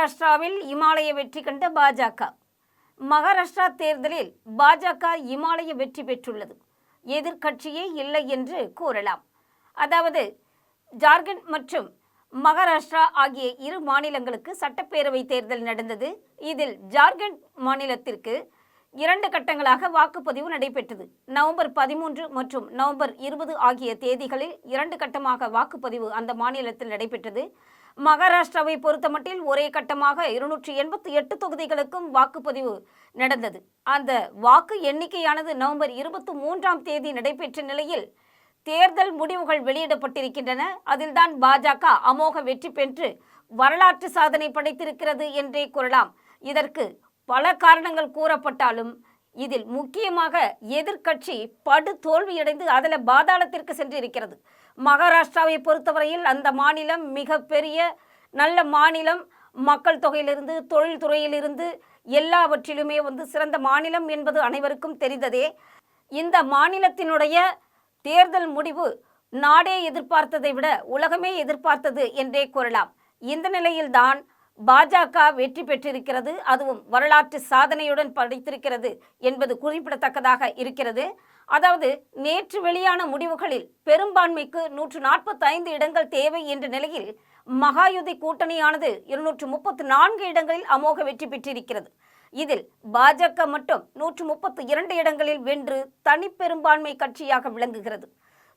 மகாராஷ்டிராவில் இமாலய வெற்றி கண்ட பாஜக. மகாராஷ்டிரா தேர்தலில் பாஜக இமாலய வெற்றி பெற்றுள்ளது. எதிர்க்கட்சியே இல்லை என்று கூறலாம். அதாவது ஜார்க்கண்ட் மற்றும் மகாராஷ்டிரா ஆகிய இரு மாநிலங்களுக்கு சட்டப்பேரவை தேர்தல் நடந்தது. இதில் ஜார்க்கண்ட் மாநிலத்திற்கு 2 கட்டங்களாக வாக்குப்பதிவு நடைபெற்றது. நவம்பர் 13 மற்றும் நவம்பர் 20 ஆகிய தேதிகளில் 2 கட்டமாக வாக்குப்பதிவு அந்த மாநிலத்தில் நடைபெற்றது. மகாராஷ்டிராவை பொறுத்தமட்டில் ஒரே கட்டமாக 288 தொகுதிகளுக்கும் வாக்குப்பதிவு நடந்தது. அந்த வாக்கு எண்ணிக்கையானது நவம்பர் 23ஆம் தேதி நடைபெற்ற நிலையில் தேர்தல் முடிவுகள் வெளியிடப்பட்டிருக்கின்றன. அதில்தான் பாஜக அமோக வெற்றி பெற்று வரலாற்று சாதனை படைத்திருக்கிறது என்றே கூறலாம். இதற்கு பல காரணங்கள் கூறப்பட்டாலும் இதில் முக்கியமாக எதிர்க்கட்சி படு தோல்வியடைந்து அதில் பாதாளத்திற்கு சென்றிருக்கிறது. மகாராஷ்டிராவை பொறுத்தவரையில் அந்த மாநிலம் மிகப்பெரிய நல்ல மாநிலம். மக்கள் தொகையிலிருந்து தொழில்துறையிலிருந்து எல்லாவற்றிலுமே சிறந்த மாநிலம் என்பது அனைவருக்கும் தெரிந்ததே. இந்த மாநிலத்தினுடைய தேர்தல் முடிவு நாடே எதிர்பார்த்ததை விட உலகமே எதிர்பார்த்தது என்றே கூறலாம். இந்த நிலையில்தான் பாஜக வெற்றி பெற்றிருக்கிறது. அதுவும் வரலாற்று சாதனையுடன் படைத்திருக்கிறது என்பது குறிப்பிடத்தக்கதாக இருக்கிறது. அதாவது நேற்று வெளியான முடிவுகளில் பெரும்பான்மைக்கு 145 இடங்கள் தேவை என்ற நிலையில் மகாயுதி கூட்டணியானது 234 இடங்களில் அமோக வெற்றி பெற்றிருக்கிறது. இதில் பாஜக மட்டும் 132 இடங்களில் வென்று தனிப்பெரும்பான்மை கட்சியாக விளங்குகிறது.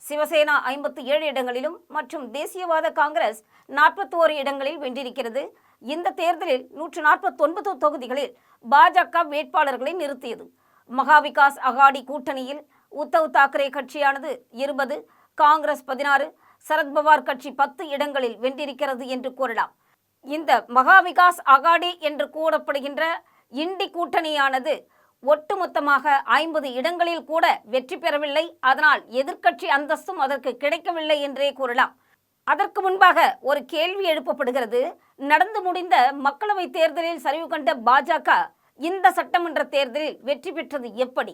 சிவசேனா 57 இடங்களிலும் மற்றும் தேசியவாத காங்கிரஸ் 41 இடங்களில் வென்றிருக்கிறது. இந்த தேர்தலில் 149 தொகுதிகளில் பாஜக வேட்பாளர்களை நிறுத்தியது. மகாவிகாஸ் அகாடி கூட்டணியில் உத்தவ் தாக்கரே கட்சியானது 20, காங்கிரஸ் 16, சரத்பவார் கட்சி 10 இடங்களில் வென்றிருக்கிறது என்று கூறலாம். இந்த மகாவிகாஸ் அகாடி என்று கூறப்படுகின்ற இண்டி கூட்டணியானது ஒட்டுமொத்தமாக 50 இடங்களில் கூட வெற்றி பெறவில்லை. அதனால் எதிர்க்கட்சி அந்தஸ்தும் அதற்கு கிடைக்கவில்லை என்றே கூறலாம். அதற்கு முன்பாக ஒரு கேள்வி எழுப்பப்படுகிறது. நடந்து முடிந்த மக்களவை தேர்தலில் சரிவு கண்ட பாஜக இந்த சட்டமன்ற தேர்தலில் வெற்றி பெற்றது எப்படி?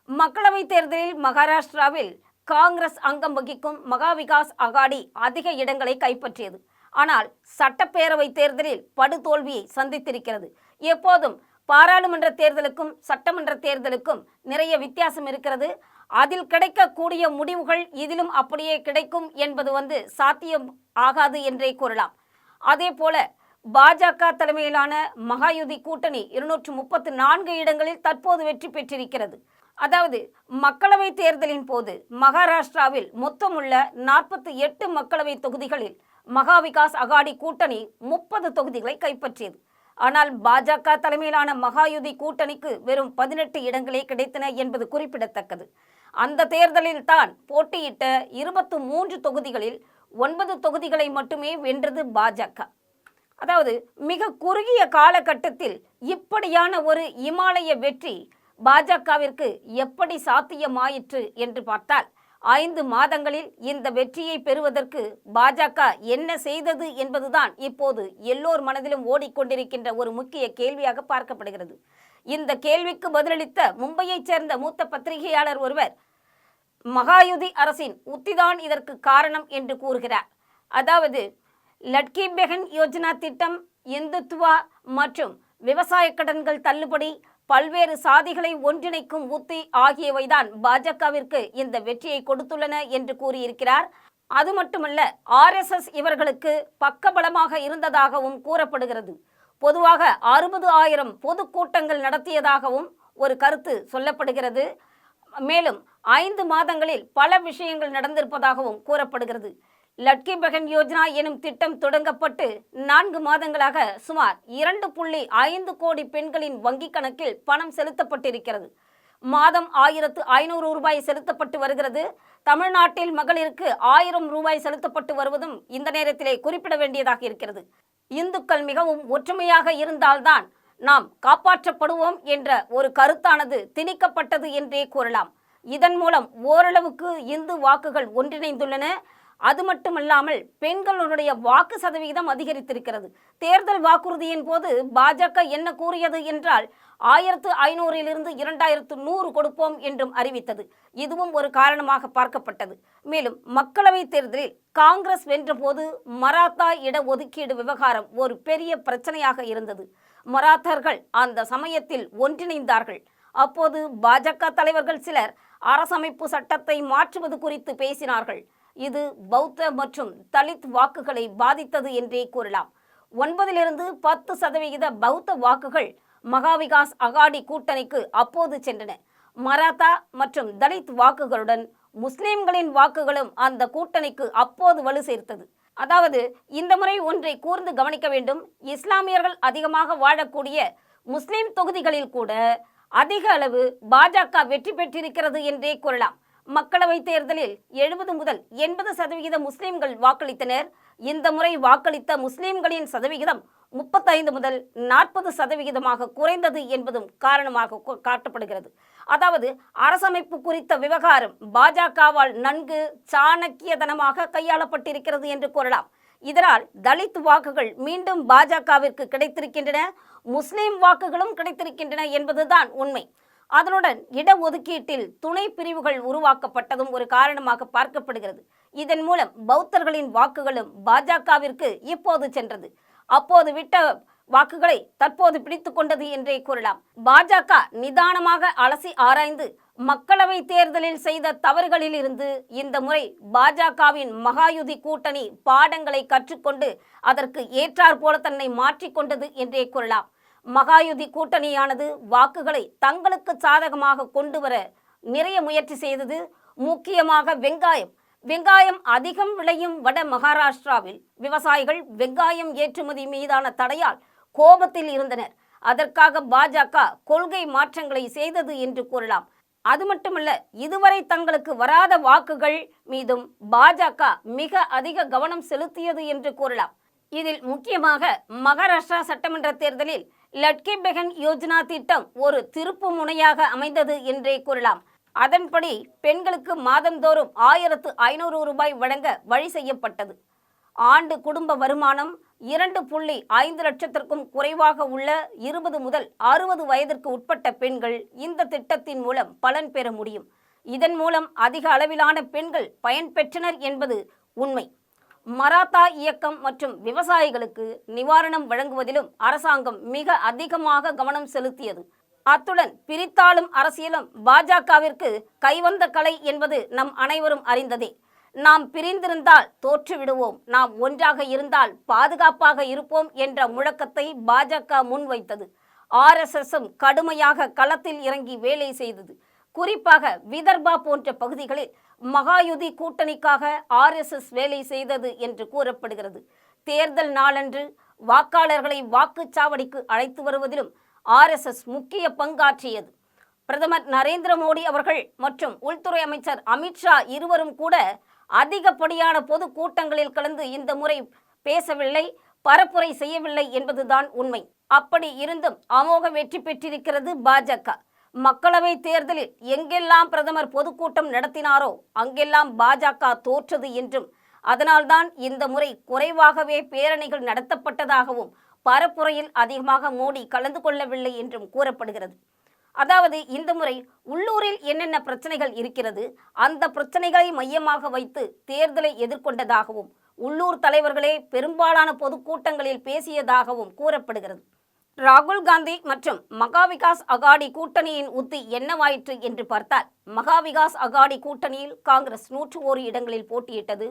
மக்களவை தேர்தலில் மகாராஷ்டிராவில் காங்கிரஸ் அங்கம் வகிக்கும் மகாவிகாஸ் அகாடி அதிக இடங்களை கைப்பற்றியது. ஆனால் சட்டப்பேரவை தேர்தலில் படுதோல்வியை சந்தித்திருக்கிறது. எப்போதும் பாராளுமன்ற தேர்தலுக்கும் சட்டமன்ற தேர்தலுக்கும் நிறைய வித்தியாசம் இருக்கிறது. அதில் கிடைக்கக்கூடிய முடிவுகள் இதிலும் அப்படியே கிடைக்கும் என்பது சாத்தியம் ஆகாது என்றே கூறலாம். அதே போல பாஜக தலைமையிலான மகாயுதி கூட்டணி 234 இடங்களில் தற்போது வெற்றி பெற்றிருக்கிறது. அதாவது மக்களவை தேர்தலின் போது மகாராஷ்டிராவில் மொத்தமுள்ள 48 மக்களவை தொகுதிகளில் மகாவிகாஸ் அகாடி கூட்டணி 30 தொகுதிகளை கைப்பற்றியது. ஆனால் பாஜக தலைமையிலான மகாயுதி கூட்டணிக்கு வெறும் 18 இடங்களே கிடைத்தன என்பது குறிப்பிடத்தக்கது. அந்த தேர்தலில் தான் போட்டியிட்ட 23 தொகுதிகளில் 9 தொகுதிகளை மட்டுமே வென்றது பாஜக. அதாவது மிக குறுகிய காலகட்டத்தில் இப்படியான ஒரு இமாலய வெற்றி பாஜகவிற்கு எப்படி சாத்தியமாயிற்று என்று பார்த்தால் 5 மாதங்களில் இந்த வெற்றியை பெறுவதற்கு பாஜக என்ன செய்தது என்பதுதான் இப்போது எல்லோர் மனதிலும் ஓடிக்கொண்டிருக்கின்ற ஒரு முக்கிய கேள்வியாக பார்க்கப்படுகிறது. இந்த கேள்விக்கு பதிலளித்த மும்பையைச் சேர்ந்த மூத்த பத்திரிகையாளர் ஒருவர் மகாயுதி அரசின் உத்திதான் இதற்கு காரணம் என்று கூறுகிறார். அதாவது லட்கி பெஹன் யோஜனா திட்டம், இந்துத்துவா மற்றும் விவசாய கடன்கள் தள்ளுபடி, பல்வேறு சாதிகளை ஒன்றிணைக்கும் உத்தி ஆகியவைதான் பாஜகவிற்கு இந்த வெற்றியை கொடுத்துள்ளன என்று கூறியிருக்கிறார். அது மட்டுமல்ல, RSS இவர்களுக்கு பக்கபலமாக இருந்ததாகவும் கூறப்படுகிறது. பொதுவாக 60,000 பொதுக்கூட்டங்கள் நடத்தியதாகவும் ஒரு கருத்து சொல்லப்படுகிறது. மேலும் 5 மாதங்களில் பல விஷயங்கள் நடந்திருப்பதாகவும் கூறப்படுகிறது. லட்கி பெஹன் யோஜனா எனும் திட்டம் தொடங்கப்பட்டு 4 மாதங்களாக சுமார் 2.5 கோடி பெண்களின் வங்கிக் கணக்கில் பணம் செலுத்தப்பட்டிருக்கிறது. மாதம் 1,500 ரூபாய் செலுத்தப்பட்டு வருகிறது. தமிழ்நாட்டில் மகளிருக்கு 1000 ரூபாய் செலுத்தப்பட்டு வருவதும் இந்த நேரத்திலே குறிப்பிட வேண்டியதாக இருக்கிறது. இந்துக்கள் மிகவும் ஒற்றுமையாக இருந்தால்தான் நாம் காப்பாற்றப்படுவோம் என்ற ஒரு கருத்தானது திணிக்கப்பட்டது என்றே கூறலாம். இதன் மூலம் ஓரளவுக்கு இந்து வாக்குகள் ஒன்றிணைந்துள்ளன. அது மட்டுமல்லாமல் பெண்களுடைய வாக்கு சதவிகிதம் அதிகரித்திருக்கிறது. தேர்தல் வாக்குறுதியின் போது பாஜக என்ன கூறியது என்றால் 1500 2100 கொடுப்போம் என்றும் அறிவித்தது. இதுவும் ஒரு காரணமாக பார்க்கப்பட்டது. மேலும் மக்களவைத் தேர்தலில் காங்கிரஸ் வென்றபோது மராத்தா இடஒதுக்கீடு விவகாரம் ஒரு பெரிய பிரச்சனையாக இருந்தது. மராத்தர்கள் அந்த சமயத்தில் ஒன்றிணைந்தார்கள். அப்போது பாஜக தலைவர்கள் சிலர் அரசமைப்பு சட்டத்தை மாற்றுவது குறித்து பேசினார்கள். இது பௌத்த மற்றும் தலித் வாக்குகளை பாதித்தது என்றே கூறலாம். 9-10% பௌத்த வாக்குகள் மகாவிகாஸ் அகாடி கூட்டணிக்கு அப்போது சென்றன. மராத்தா மற்றும் தலித் வாக்குகளுடன் முஸ்லிம்களின் வாக்குகளும் அந்த கூட்டணிக்கு அப்போது வலு சேர்த்தது. அதாவது இந்த முறை ஒன்றை கூர்ந்து கவனிக்க வேண்டும். இஸ்லாமியர்கள் அதிகமாக வாழக்கூடிய முஸ்லிம் தொகுதிகளில் கூட அதிக அளவு பாஜக வெற்றி பெற்றிருக்கிறது என்றே கூறலாம். மக்களவைத் தேர்தலில் 70 முதல் 80% முஸ்லிம்கள் வாக்களித்தனர். இந்த முறை வாக்களித்த முஸ்லிம்களின் சதவிகிதம் 35 முதல் 40% குறைந்தது என்பதும் காரணமாக காட்டப்படுகிறது. அதாவது அரசமைப்பு குறித்த விவகாரம் பாஜகவால் நன்கு சாணக்கியதனமாக கையாளப்பட்டிருக்கிறது என்று கூறலாம். இதனால் தலித் வாக்குகள் மீண்டும் பாஜகவிற்கு கிடைத்திருக்கின்றன, முஸ்லிம் வாக்குகளும் கிடைத்திருக்கின்றன என்பதுதான் உண்மை. அதனுடன் இடஒதுக்கீட்டில் துணை பிரிவுகள் உருவாக்கப்பட்டதும் ஒரு காரணமாக பார்க்கப்படுகிறது. இதன் மூலம் பௌத்தர்களின் வாக்குகளும் பாஜகவிற்கு இப்போது சென்றது. அப்போது விட்ட வாக்குகளை தற்போது பிடித்து கொண்டது என்றே கூறலாம். பாஜக நிதானமாக அலசி ஆராய்ந்து மக்களவை தேர்தலில் செய்த தவறுகளில் இருந்து இந்த முறை பாஜகவின் மகாயுதி கூட்டணி பாடங்களை கற்றுக்கொண்டு அதற்கு ஏற்றாற் போல தன்னை மாற்றிக்கொண்டது என்றே கூறலாம். மகாயுதி கூட்டணியானது வாக்குகளை தங்களுக்கு சாதகமாக கொண்டு வர நிறைய முயற்சி செய்தது. முக்கியமாக வெங்காயம் அதிகம் விளையும் வட மகாராஷ்டிராவில் விவசாயிகள் வெங்காயம் ஏற்றுமதி மீதான தடையால் கோபத்தில் இருந்தனர். அதற்காக பாஜக கொள்கை மாற்றங்களை செய்தது என்று கூறலாம். அது மட்டுமல்ல, இதுவரை தங்களுக்கு வராத வாக்குகள் மீதும் பாஜக மிக அதிக கவனம் செலுத்தியது என்று கூறலாம். இதில் முக்கியமாக மகாராஷ்டிரா சட்டமன்ற தேர்தலில் லட்கி பெஹன் யோஜனா திட்டம் ஒரு திருப்பு முனையாக அமைந்தது என்றே கூறலாம். அதன்படி பெண்களுக்கு மாதந்தோறும் 1500 ரூபாய் வழங்க வழி செய்யப்பட்டது. ஆண்டு குடும்ப வருமானம் 2.5 லட்சத்திற்கும் குறைவாக உள்ள 20 முதல் 60 வயதிற்கு உட்பட்ட பெண்கள் இந்த திட்டத்தின் மூலம் பலன் பெற முடியும். இதன் மூலம் அதிக அளவிலான பெண்கள் பயன்பெற்றனர் என்பது உண்மை. மராத்தா இயக்கம் மற்றும் விவசாயிகளுக்கு நிவாரணம் வழங்குவதிலும் அரசாங்கம் மிக அதிகமாக கவனம் செலுத்தியது. அத்துடன் பிரித்தாளும் அரசியலும் பாஜகவிற்கு கைவந்த கலை என்பது நம் அனைவரும் அறிந்ததே. நாம் பிரிந்திருந்தால் தோற்றுவிடுவோம், நாம் ஒன்றாக இருந்தால் பாதுகாப்பாக இருப்போம் என்ற முழக்கத்தை பாஜக முன்வைத்தது. RSSம் கடுமையாக களத்தில் இறங்கி வேலை செய்தது. குறிப்பாக விதர்பா போன்ற பகுதிகளில் மகாயுதி கூட்டணிக்காக RSS வேலை செய்தது என்று கூறப்படுகிறது. தேர்தல் நாளன்று வாக்காளர்களை வாக்குச்சாவடிக்கு அழைத்து வருவதிலும் RSS முக்கிய பங்காற்றியது. பிரதமர் நரேந்திர மோடி அவர்கள் மற்றும் உள்துறை அமைச்சர் அமித்ஷா இருவரும் கூட அதிகப்படியான பொது கூட்டங்களில் கலந்து இந்த முறை பேசவில்லை, பரப்புரை செய்யவில்லை என்பதுதான் உண்மை. அப்படி இருந்தும் அமோக வெற்றி பெற்றிருக்கிறது பாஜக. மக்களவை தேர்தலில் எங்கெல்லாம் பிரதமர் பொதுக்கூட்டம் நடத்தினாரோ அங்கெல்லாம் பாஜக தோற்றது என்றும், அதனால்தான் இந்த முறை குறைவாகவே பேரணிகள் நடத்தப்பட்டதாகவும், பரப்புரையில் அதிகமாக மோடி கலந்து கொள்ளவில்லை என்றும் கூறப்படுகிறது. அதாவது இந்த முறை உள்ளூரில் என்னென்ன பிரச்சனைகள் இருக்கிறது, அந்த பிரச்சனைகளை மையமாக வைத்து தேர்தலை எதிர்கொண்டதாகவும், உள்ளூர் தலைவர்களே பெரும்பாலான பொதுக்கூட்டங்களில் பேசியதாகவும் கூறப்படுகிறது. ராகுல் காந்தி மற்றும் மகாவிகாஸ் அகாடி கூட்டணியின் உத்தி என்னவாயிற்று என்று பார்த்தால், மகாவிகாஸ் அகாடி கூட்டணியில் காங்கிரஸ் 101 இடங்களில் போட்டியிட்டது.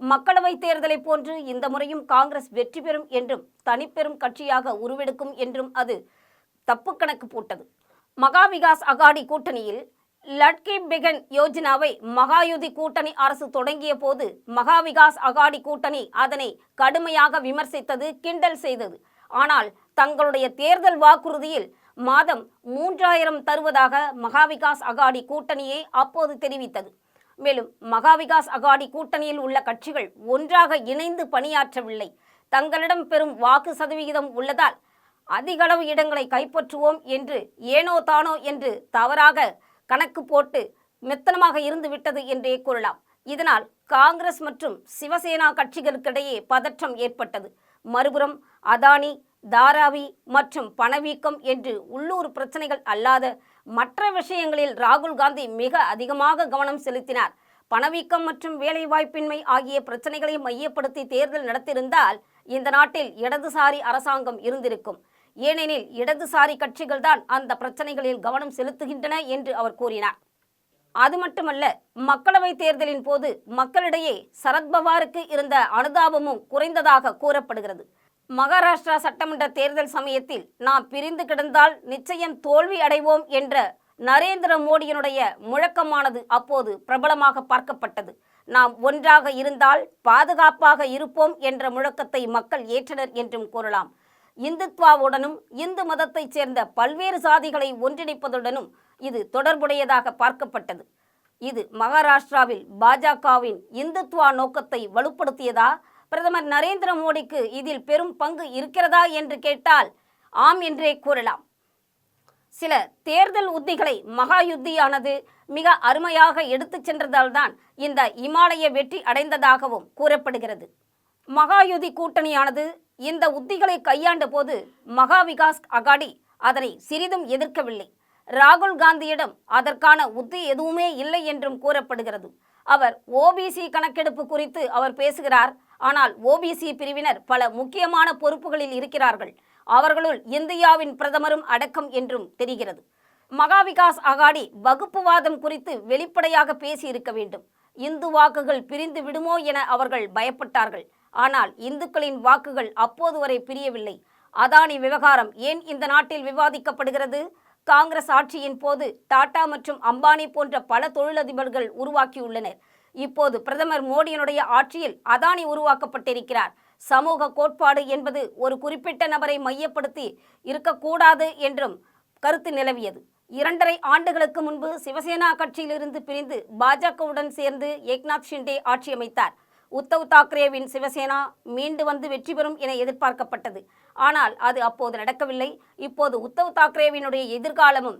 மக்களவை தேர்தலை போன்று இந்த முறையும் காங்கிரஸ் வெற்றி பெறும் என்றும் தனிப்பெரும் கட்சியாக உருவெடுக்கும் என்றும் அது தப்பு கணக்கு போட்டது. மகாவிகாஸ் அகாடி கூட்டணியில் லட்கி பெஹன் யோஜனாவை மகாயுதி கூட்டணி அரசு தொடங்கிய போது மகாவிகாஸ் அகாடி கூட்டணி அதனை கடுமையாக விமர்சித்தது, கிண்டல் செய்தது. ஆனால் தங்களுடைய தேர்தல் வாக்குறுதியில் மாதம் 3000 தருவதாக மகாவிகாஸ் அகாடி கூட்டணியே அப்போது தெரிவித்தது. மேலும் மகாவிகாஸ் அகாடி கூட்டணியில் உள்ள கட்சிகள் ஒன்றாக இணைந்து பணியாற்றவில்லை. தங்களிடம் பெரும் வாக்கு சதவிகிதம் உள்ளதால் அதிகளவு இடங்களை கைப்பற்றுவோம் என்று ஏனோ தானோ என்று தவறாக கணக்கு போட்டு மெத்தனமாக இருந்து விட்டது என்றே கூறலாம். இதனால் காங்கிரஸ் மற்றும் சிவசேனா கட்சிகளுக்கிடையே பதற்றம் ஏற்பட்டது. மறுபுறம் அதானி, தாராவி மற்றும் பணவீக்கம் என்று உள்ளூர் பிரச்சனைகள் அல்லாத மற்ற விஷயங்களில் ராகுல் காந்தி மிக அதிகமாக கவனம் செலுத்தினார். பணவீக்கம் மற்றும் வேலைவாய்ப்பின்மை ஆகிய பிரச்சனைகளை மையப்படுத்தி தேர்தல் நடத்தியிருந்தால் இந்த நாட்டில் இடதுசாரி அரசாங்கம் இருந்திருக்கும். ஏனெனில் இடதுசாரி கட்சிகள் தான் அந்த பிரச்சனைகளில் கவனம் செலுத்துகின்றன என்று அவர் கூறினார். அது மட்டுமல்ல, மக்களவை தேர்தலின் போது மக்களிடையே சரத்பவாருக்கு இருந்த அனுதாபமும் குறைந்ததாக கூறப்படுகிறது. மகாராஷ்டிரா சட்டமன்ற தேர்தல் சமயத்தில் நாம் பிரிந்து கிடந்தால் நிச்சயம் தோல்வி அடைவோம் என்ற நரேந்திர மோடியினுடைய முழக்கமானது அப்போது பிரபலமாக பார்க்கப்பட்டது. நாம் ஒன்றாக இருந்தால் பாதுகாப்பாக இருப்போம் என்ற முழக்கத்தை மக்கள் ஏற்றனர் என்றும் கூறலாம். இந்துத்வாவுடனும் இந்து மதத்தைச் சேர்ந்த பல்வேறு சாதிகளை ஒன்றிணைப்பதுடனும் இது தொடர்புடையதாக பார்க்கப்பட்டது. இது மகாராஷ்டிராவில் பாஜகவின் இந்துத்வா நோக்கத்தை வலுப்படுத்தியதா? பிரதமர் நரேந்திர மோடிக்கு இதில் பெரும் பங்கு இருக்கிறதா என்று கேட்டால் ஆம் என்றே கூறலாம். சில தேர்தல் உத்திகளை மகா யுத்தியானது மிக அருமையாக எடுத்துச் சென்றதால் தான் இந்த இமாலய வெற்றி அடைந்ததாகவும் கூறப்படுகிறது. மகாயுதி கூட்டணியானது இந்த உத்திகளை கையாண்ட போது மகா விகாஸ் அகாடி அதனை சிறிதும் எதிர்க்கவில்லை. ராகுல் காந்தியிடம் அதற்கான உத்தி எதுவுமே இல்லை என்றும் கூறப்படுகிறது. அவர் ஓபிசி கணக்கெடுப்பு குறித்து அவர் பேசுகிறார். ஆனால் ஓபிசி பிரிவினர் பல முக்கியமான பொறுப்புகளில் இருக்கிறார்கள். அவர்களுள் இந்தியாவின் பிரதமரும் அடக்கம் என்றும் தெரிகிறது. மகா விகாஸ் அகாடி வகுப்புவாதம் குறித்து வெளிப்படையாக பேசியிருக்க வேண்டும். இந்து வாக்குகள் பிரிந்து விடுமோ என அவர்கள் பயப்பட்டார்கள். ஆனால் இந்துக்களின் வாக்குகள் அப்போது வரை பிரியவில்லை. அதானி விவகாரம் ஏன் இந்த நாட்டில் விவாதிக்கப்படுகிறது? காங்கிரஸ் ஆட்சியின் போது டாடா மற்றும் அம்பானி போன்ற பல தொழிலதிபர்கள் உருவாக்கியுள்ளனர். இப்போது பிரதமர் மோடியினுடைய ஆட்சியில் அதானி உருவாக்கப்பட்டிருக்கிறார். சமூக கோட்பாடு என்பது ஒரு குறிப்பிட்ட நபரை மையப்படுத்தி இருக்கக்கூடாது என்றும் கருத்து நிலவியது. 2.5 ஆண்டுகளுக்கு முன்பு சிவசேனா கட்சியிலிருந்து பிரிந்து பாஜகவுடன் சேர்ந்து ஏக்நாத் ஷிண்டே ஆட்சி அமைத்தார். உத்தவ் தாக்கரேவின் சிவசேனா மீண்டு வந்து வெற்றி பெறும் என எதிர்பார்க்கப்பட்டது. ஆனால் அது அப்போது நடக்கவில்லை. இப்போது உத்தவ் தாக்கரேவினுடைய எதிர்காலமும்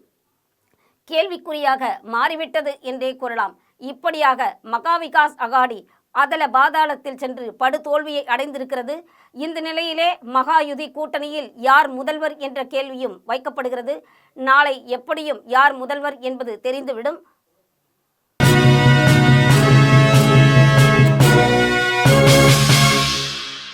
கேள்விக்குறியாக மாறிவிட்டது என்றே கூறலாம். இப்படியாக மகா விகாஸ் அகாடி அதல பாதாளத்தில் சென்று படுதோல்வியை அடைந்திருக்கிறது. இந்த நிலையிலே மகாயுதி கூட்டணியில் யார் முதல்வர் என்ற கேள்வியும் வைக்கப்படுகிறது. நாளை எப்படியும் யார் முதல்வர் என்பது தெரிந்துவிடும்.